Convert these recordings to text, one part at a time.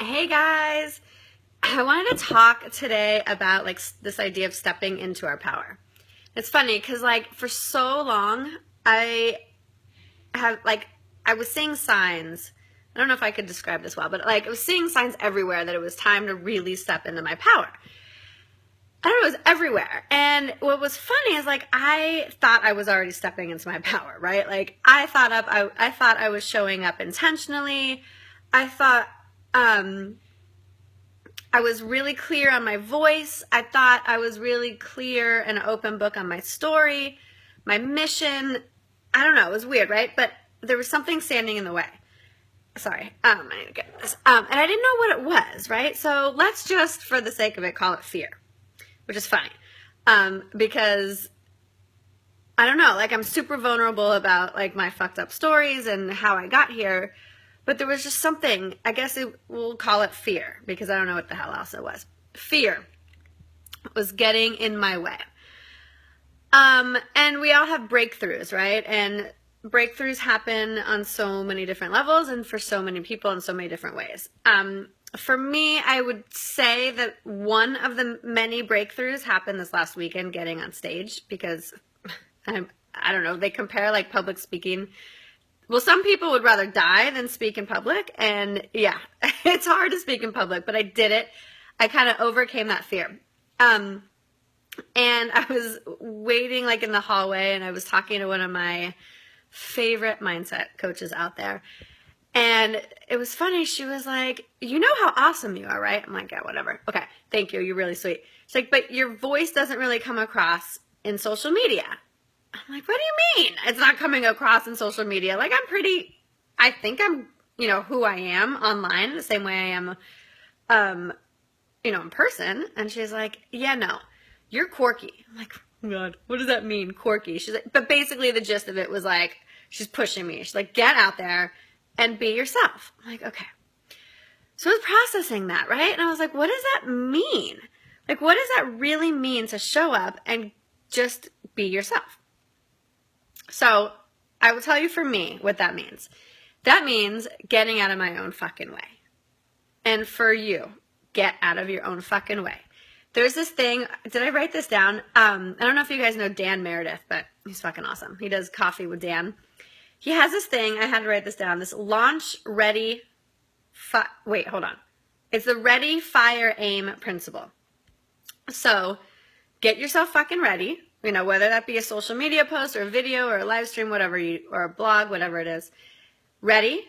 Hey guys, I wanted to talk today about this idea of stepping into our power. It's funny because for so long I was seeing signs. I don't know if I could describe this well, but I was seeing signs everywhere that it was time to really step into my power. I don't know, it was everywhere. And what was funny is I thought I was already stepping into my power, right? I thought I was showing up intentionally. I thought I was really clear on my voice. I thought I was really clear and open book on my story, my mission. I don't know, it was weird, right? But there was something standing in the way. Sorry, I need to get this. And I didn't know what it was, right? So let's just, for the sake of it, call it fear, which is funny. Because I don't know, I'm super vulnerable about my fucked up stories and how I got here. But there was just something, I guess we'll call it fear, because I don't know what the hell else it was. Fear was getting in my way. And we all have breakthroughs, right? And breakthroughs happen on so many different levels and for so many people in so many different ways. For me, I would say that one of the many breakthroughs happened this last weekend getting on stage, because I don't know, they compare public speaking. Well, some people would rather die than speak in public, and yeah, it's hard to speak in public, but I did it. I kind of overcame that fear. And I was waiting in the hallway, and I was talking to one of my favorite mindset coaches out there, and it was funny. She was like, "You know how awesome you are, right?" I'm like, "Yeah, whatever. Okay, thank you. You're really sweet." She's like, "But your voice doesn't really come across in social media." I'm like, "What do you mean? It's not coming across in social media? I think I'm, who I am online the same way I am, in person." And she's like, "Yeah, no, you're quirky." I'm like, "Oh God, what does that mean, quirky?" She's like, but basically the gist of it was she's pushing me. She's like, "Get out there and be yourself." I'm like, okay. So I was processing that, right? And I was like, what does that mean? What does that really mean to show up and just be yourself? So I will tell you for me what that means. That means getting out of my own fucking way. And for you, get out of your own fucking way. There's this thing, did I write this down? I don't know if you guys know Dan Meredith, but he's fucking awesome. He does Coffee with Dan. He has this thing, I had to write this down, this launch, ready, wait, hold on. It's the ready, fire, aim principle. So get yourself fucking ready. Whether that be a social media post or a video or a live stream, or a blog, whatever it is. Ready,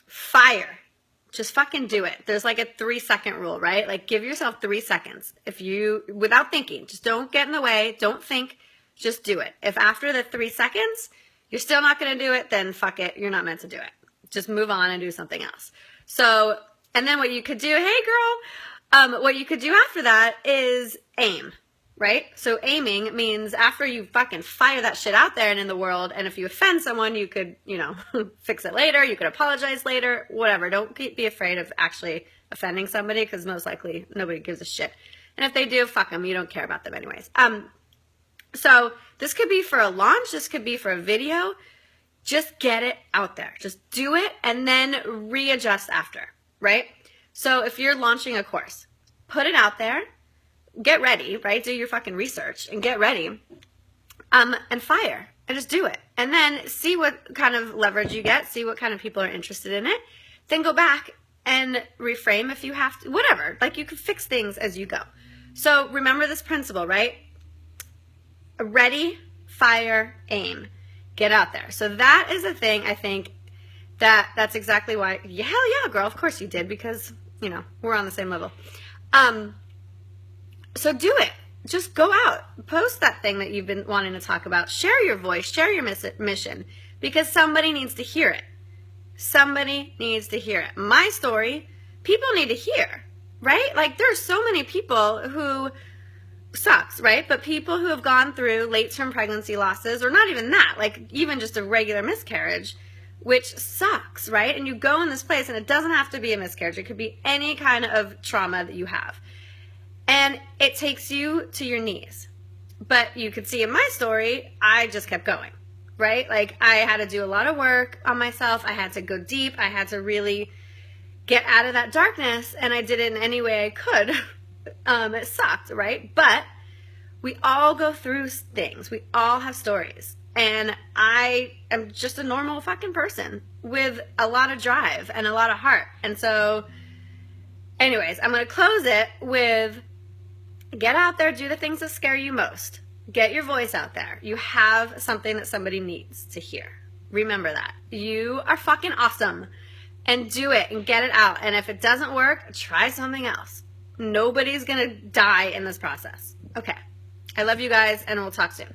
fire. Just fucking do it. There's a 3-second rule, right? Give yourself 3 seconds. Without thinking, just don't get in the way. Don't think, just do it. If after the 3 seconds, you're still not going to do it, then fuck it. You're not meant to do it. Just move on and do something else. So, and then what you could do, hey girl, what you could do after that is aim. Right? So aiming means after you fucking fire that shit out there and in the world, and if you offend someone, you could, fix it later. You could apologize later, whatever. Don't be afraid of actually offending somebody, because most likely nobody gives a shit. And if they do, fuck them. You don't care about them anyways. So this could be for a launch. This could be for a video. Just get it out there. Just do it and then readjust after, right? So if you're launching a course, put it out there. Get ready, right? Do your fucking research and get ready, and fire, and just do it. And then see what kind of leverage you get, see what kind of people are interested in it. Then go back and reframe if you have to, whatever. You can fix things as you go. So remember this principle, right? Ready, fire, aim. Get out there. So that is a thing, I think, that's exactly why, hell yeah, girl, of course you did, because, we're on the same level. So do it. Just go out. Post that thing that you've been wanting to talk about. Share your voice. Share your mission. Because somebody needs to hear it. Somebody needs to hear it. My story, people need to hear, right? There are so many people who sucks, right? But people who have gone through late-term pregnancy losses, or not even that, even just a regular miscarriage, which sucks, right? And you go in this place, and it doesn't have to be a miscarriage. It could be any kind of trauma that you have. And it takes you to your knees. But you could see in my story, I just kept going, right? I had to do a lot of work on myself. I had to go deep. I had to really get out of that darkness, and I did it in any way I could. It sucked, right? But we all go through things. We all have stories. And I am just a normal fucking person with a lot of drive and a lot of heart. And so, anyways, I'm going to close it with get out there, do the things that scare you most. Get your voice out there. You have something that somebody needs to hear. Remember that. You are fucking awesome. And do it and get it out. And if it doesn't work, try something else. Nobody's going to die in this process. Okay. I love you guys, and we'll talk soon.